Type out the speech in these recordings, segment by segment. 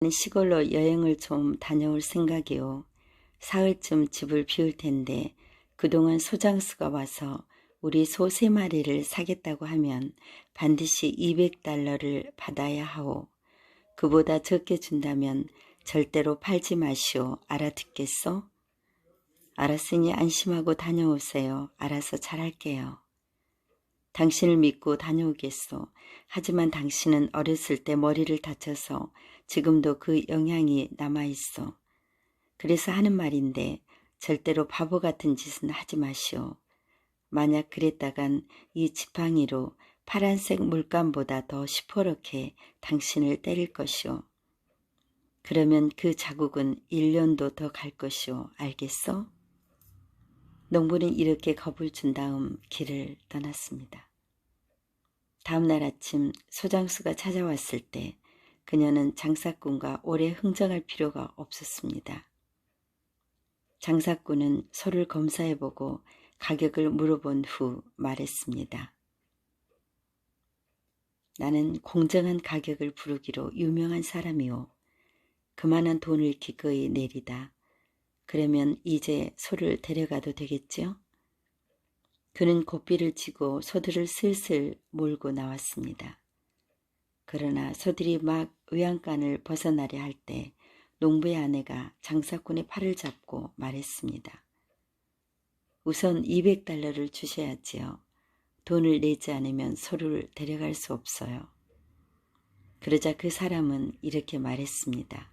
시골로 여행을 좀 다녀올 생각이요. 사흘쯤 집을 비울 텐데 그동안 소장수가 와서 우리 소 3마리를 사겠다고 하면 반드시 200달러를 받아야 하오. 그보다 적게 준다면 절대로 팔지 마시오. 알아듣겠소? 알았으니 안심하고 다녀오세요. 알아서 잘할게요. 당신을 믿고 다녀오겠소. 하지만 당신은 어렸을 때 머리를 다쳐서 지금도 그 영향이 남아있어. 그래서 하는 말인데 절대로 바보 같은 짓은 하지 마시오. 만약 그랬다간 이 지팡이로 파란색 물감보다 더 시퍼렇게 당신을 때릴 것이오. 그러면 그 자국은 1년도 더 갈 것이오. 알겠어? 농부는 이렇게 겁을 준 다음 길을 떠났습니다. 다음 날 아침 소장수가 찾아왔을 때 그녀는 장사꾼과 오래 흥정할 필요가 없었습니다. 장사꾼은 소를 검사해보고 가격을 물어본 후 말했습니다. 나는 공정한 가격을 부르기로 유명한 사람이오. 그만한 돈을 기꺼이 내리다. 그러면 이제 소를 데려가도 되겠지요? 그는 고삐를 쥐고 소들을 슬슬 몰고 나왔습니다. 그러나 소들이 막 의양간을 벗어나려 할 때 농부의 아내가 장사꾼의 팔을 잡고 말했습니다. 우선 200달러를 주셔야지요. 돈을 내지 않으면 소를 데려갈 수 없어요. 그러자 그 사람은 이렇게 말했습니다.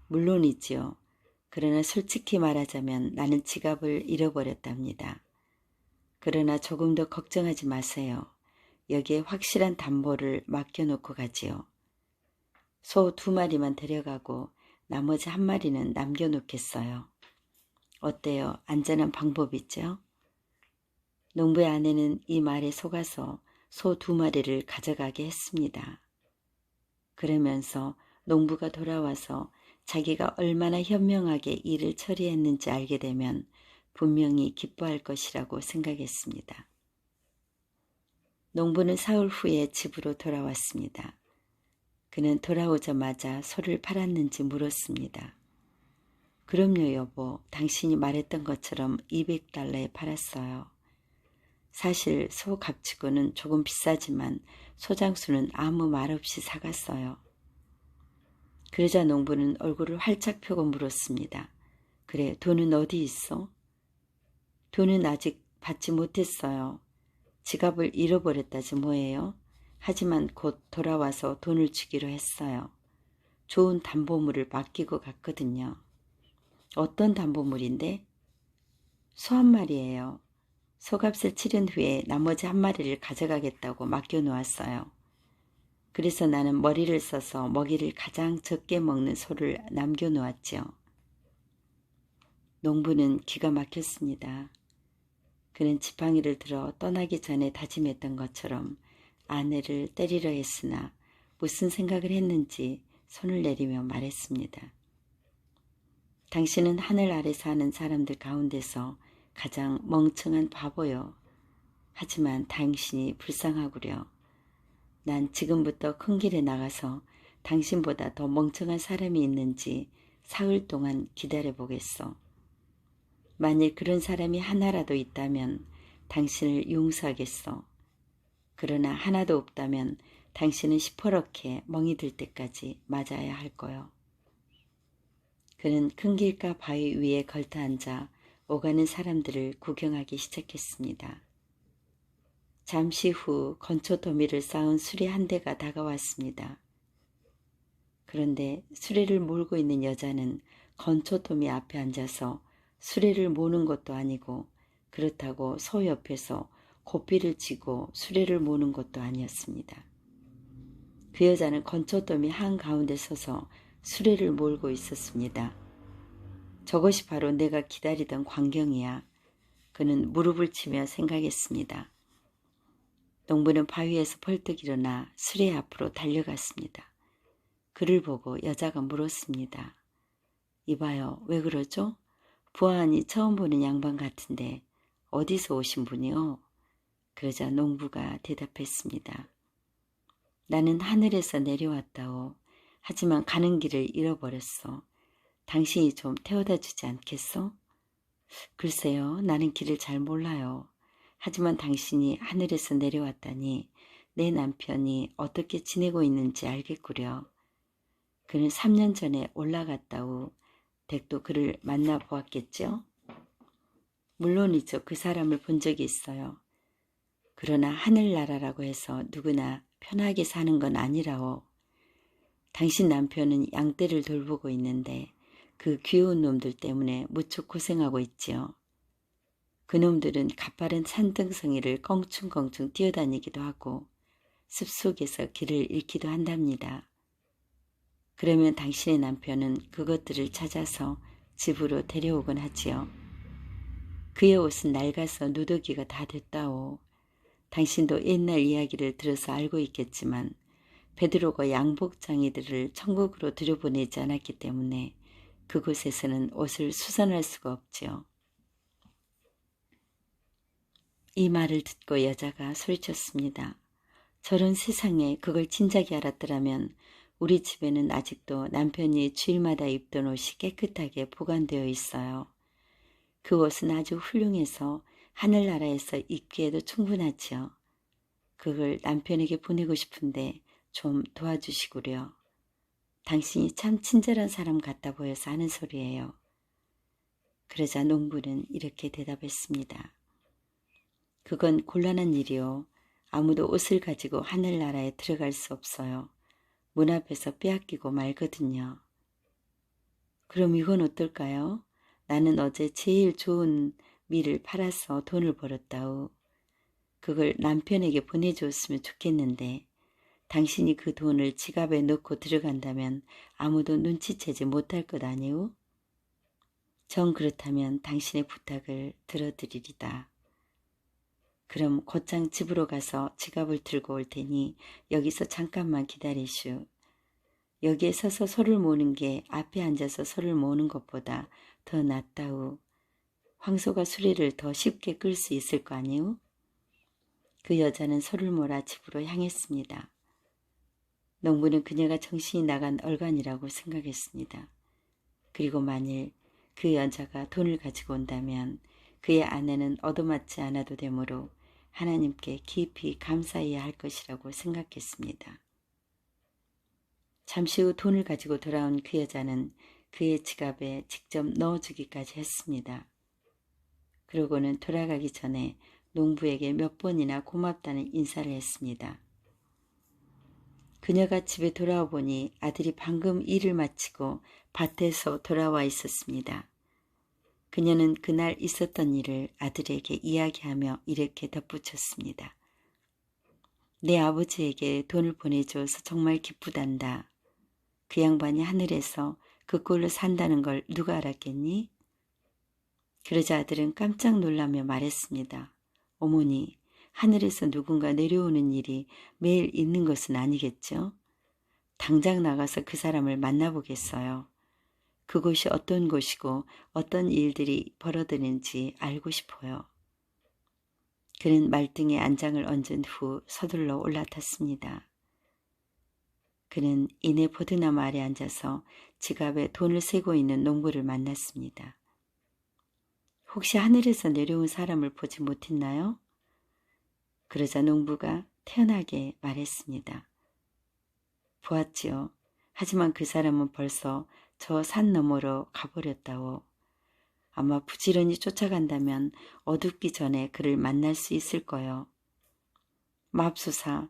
물론이지요. 그러나 솔직히 말하자면 나는 지갑을 잃어버렸답니다. 그러나 조금 더 걱정하지 마세요. 여기에 확실한 담보를 맡겨놓고 가지요. 소 2마리만 데려가고 나머지 1마리는 남겨놓겠어요. 어때요? 안전한 방법이죠? 농부의 아내는 이 말에 속아서 소 2마리를 가져가게 했습니다. 그러면서 농부가 돌아와서 자기가 얼마나 현명하게 일을 처리했는지 알게 되면 분명히 기뻐할 것이라고 생각했습니다. 농부는 사흘 후에 집으로 돌아왔습니다. 그는 돌아오자마자 소를 팔았는지 물었습니다. 그럼요 여보, 당신이 말했던 것처럼 200달러에 팔았어요. 사실 소 값치고는 조금 비싸지만 소장수는 아무 말 없이 사갔어요. 그러자 농부는 얼굴을 활짝 펴고 물었습니다. 그래, 돈은 어디 있어? 돈은 아직 받지 못했어요. 지갑을 잃어버렸다지 뭐예요? 하지만 곧 돌아와서 돈을 주기로 했어요. 좋은 담보물을 맡기고 갔거든요. 어떤 담보물인데? 소 1마리예요. 소값을 치른 후에 나머지 1마리를 가져가겠다고 맡겨놓았어요. 그래서 나는 머리를 써서 먹이를 가장 적게 먹는 소를 남겨놓았지요. 농부는 기가 막혔습니다. 그는 지팡이를 들어 떠나기 전에 다짐했던 것처럼 아내를 때리려 했으나 무슨 생각을 했는지 손을 내리며 말했습니다. 당신은 하늘 아래 사는 사람들 가운데서 가장 멍청한 바보요. 하지만 당신이 불쌍하구려. 난 지금부터 큰 길에 나가서 당신보다 더 멍청한 사람이 있는지 사흘 동안 기다려보겠소. 만일 그런 사람이 하나라도 있다면 당신을 용서하겠소. 그러나 하나도 없다면 당신은 시퍼렇게 멍이 들 때까지 맞아야 할 거요. 그는 큰 길가 바위 위에 걸터앉아 오가는 사람들을 구경하기 시작했습니다. 잠시 후 건초 더미를 쌓은 수레 한 대가 다가왔습니다. 그런데 수레를 몰고 있는 여자는 건초 더미 앞에 앉아서 수레를 모는 것도 아니고 그렇다고 소 옆에서 고삐를 쥐고 수레를 모는 것도 아니었습니다. 그 여자는 건초 더미 한가운데 서서 수레를 몰고 있었습니다. 저것이 바로 내가 기다리던 광경이야. 그는 무릎을 치며 생각했습니다. 농부는 바위에서 벌떡 일어나 수레 앞으로 달려갔습니다. 그를 보고 여자가 물었습니다. 이봐요, 왜 그러죠? 부하하니 처음 보는 양반 같은데 어디서 오신 분이요? 그러자 농부가 대답했습니다. 나는 하늘에서 내려왔다오. 하지만 가는 길을 잃어버렸어. 당신이 좀 태워다 주지 않겠어? 글쎄요, 나는 길을 잘 몰라요. 하지만 당신이 하늘에서 내려왔다니 내 남편이 어떻게 지내고 있는지 알겠구려. 그는 3년 전에 올라갔다 후 댁도 그를 만나보았겠죠? 물론이죠. 그 사람을 본 적이 있어요. 그러나 하늘나라라고 해서 누구나 편하게 사는 건 아니라오. 당신 남편은 양떼를 돌보고 있는데 그 귀여운 놈들 때문에 무척 고생하고 있지요. 그놈들은 가파른 산등성이를 껑충껑충 뛰어다니기도 하고 숲속에서 길을 잃기도 한답니다. 그러면 당신의 남편은 그것들을 찾아서 집으로 데려오곤 하지요. 그의 옷은 낡아서 누더기가 다 됐다오. 당신도 옛날 이야기를 들어서 알고 있겠지만 베드로가 양복장이들을 천국으로 들여보내지 않았기 때문에 그곳에서는 옷을 수선할 수가 없지요. 이 말을 듣고 여자가 소리쳤습니다. 저런 세상에 그걸 진작에 알았더라면 우리 집에는 아직도 남편이 주일마다 입던 옷이 깨끗하게 보관되어 있어요. 그 옷은 아주 훌륭해서 하늘나라에서 입기에도 충분하지요. 그걸 남편에게 보내고 싶은데 좀 도와주시구려. 당신이 참 친절한 사람 같다 보여서 하는 소리예요. 그러자 농부는 이렇게 대답했습니다. 그건 곤란한 일이요. 아무도 옷을 가지고 하늘나라에 들어갈 수 없어요. 문 앞에서 빼앗기고 말거든요. 그럼 이건 어떨까요? 나는 어제 제일 좋은 밀을 팔아서 돈을 벌었다우. 그걸 남편에게 보내주었으면 좋겠는데 당신이 그 돈을 지갑에 넣고 들어간다면 아무도 눈치채지 못할 것 아니오? 정 그렇다면 당신의 부탁을 들어드리리다. 그럼 곧장 집으로 가서 지갑을 들고 올 테니 여기서 잠깐만 기다리슈. 여기에 서서 소를 모는 게 앞에 앉아서 소를 모는 것보다 더 낫다우. 황소가 수레를 더 쉽게 끌 수 있을 거 아니오? 그 여자는 소를 몰아 집으로 향했습니다. 농부는 그녀가 정신이 나간 얼간이라고 생각했습니다. 그리고 만일 그 여자가 돈을 가지고 온다면 그의 아내는 얻어맞지 않아도 되므로 하나님께 깊이 감사해야 할 것이라고 생각했습니다. 잠시 후 돈을 가지고 돌아온 그 여자는 그의 지갑에 직접 넣어주기까지 했습니다. 그러고는 돌아가기 전에 농부에게 몇 번이나 고맙다는 인사를 했습니다. 그녀가 집에 돌아와 보니 아들이 방금 일을 마치고 밭에서 돌아와 있었습니다. 그녀는 그날 있었던 일을 아들에게 이야기하며 이렇게 덧붙였습니다. 내 아버지에게 돈을 보내줘서 정말 기쁘단다. 그 양반이 하늘에서 그 꼴로 산다는 걸 누가 알았겠니? 그러자 아들은 깜짝 놀라며 말했습니다. 어머니, 하늘에서 누군가 내려오는 일이 매일 있는 것은 아니겠죠? 당장 나가서 그 사람을 만나보겠어요. 그곳이 어떤 곳이고 어떤 일들이 벌어지는지 알고 싶어요. 그는 말등에 안장을 얹은 후 서둘러 올라탔습니다. 그는 이내 보드나무 아래 앉아서 지갑에 돈을 세고 있는 농부를 만났습니다. 혹시 하늘에서 내려온 사람을 보지 못했나요? 그러자 농부가 태연하게 말했습니다. 보았지요. 하지만 그 사람은 벌써 저 산 너머로 가버렸다오. 아마 부지런히 쫓아간다면 어둡기 전에 그를 만날 수 있을 거요. 맙소사,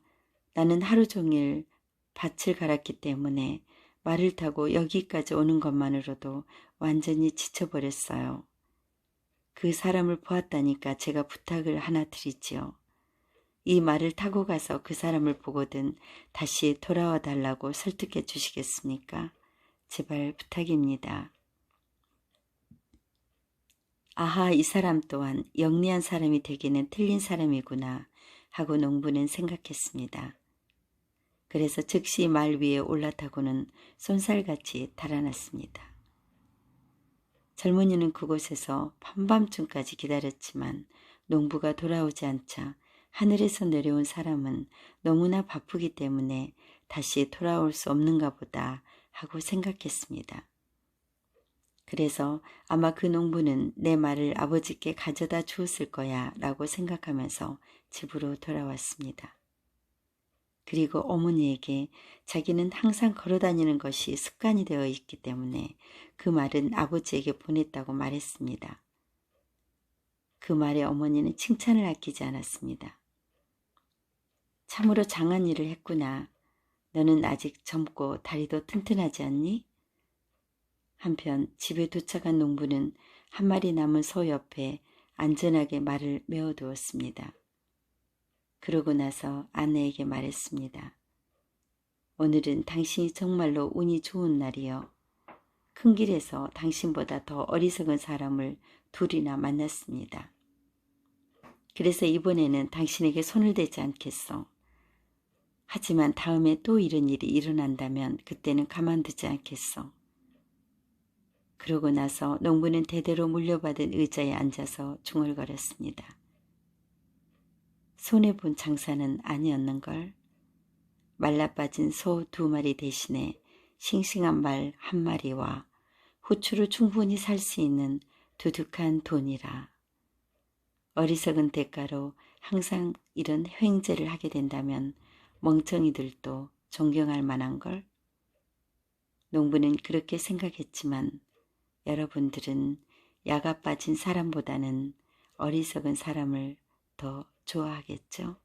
나는 하루 종일 밭을 갈았기 때문에 말을 타고 여기까지 오는 것만으로도 완전히 지쳐버렸어요. 그 사람을 보았다니까 제가 부탁을 하나 드리지요. 이 말을 타고 가서 그 사람을 보거든 다시 돌아와 달라고 설득해 주시겠습니까? 제발 부탁입니다. 아하, 이 사람 또한 영리한 사람이 되기는 틀린 사람이구나 하고 농부는 생각했습니다. 그래서 즉시 말 위에 올라타고는 쏜살같이 달아났습니다. 젊은이는 그곳에서 한밤중까지 기다렸지만 농부가 돌아오지 않자 하늘에서 내려온 사람은 너무나 바쁘기 때문에 다시 돌아올 수 없는가 보다 하고 생각했습니다. 그래서 아마 그 농부는 내 말을 아버지께 가져다 주었을 거야 라고 생각하면서 집으로 돌아왔습니다. 그리고 어머니에게 자기는 항상 걸어다니는 것이 습관이 되어 있기 때문에 그 말은 아버지에게 보냈다고 말했습니다. 그 말에 어머니는 칭찬을 아끼지 않았습니다. 참으로 장한 일을 했구나. 너는 아직 젊고 다리도 튼튼하지 않니? 한편 집에 도착한 농부는 한 마리 남은 소 옆에 안전하게 말을 메어두었습니다. 그러고 나서 아내에게 말했습니다. 오늘은 당신이 정말로 운이 좋은 날이요. 큰 길에서 당신보다 더 어리석은 사람을 둘이나 만났습니다. 그래서 이번에는 당신에게 손을 대지 않겠어. 하지만 다음에 또 이런 일이 일어난다면 그때는 가만두지 않겠어. 그러고 나서 농부는 대대로 물려받은 의자에 앉아서 중얼거렸습니다. 손해본 장사는 아니었는걸. 말라빠진 소 2마리 대신에 싱싱한 말 1마리와 후추를 충분히 살 수 있는 두둑한 돈이라. 어리석은 대가로 항상 이런 횡재를 하게 된다면 멍청이들도 존경할 만한걸. 농부는 그렇게 생각했지만 여러분들은 야가 빠진 사람보다는 어리석은 사람을 더 좋아하겠죠?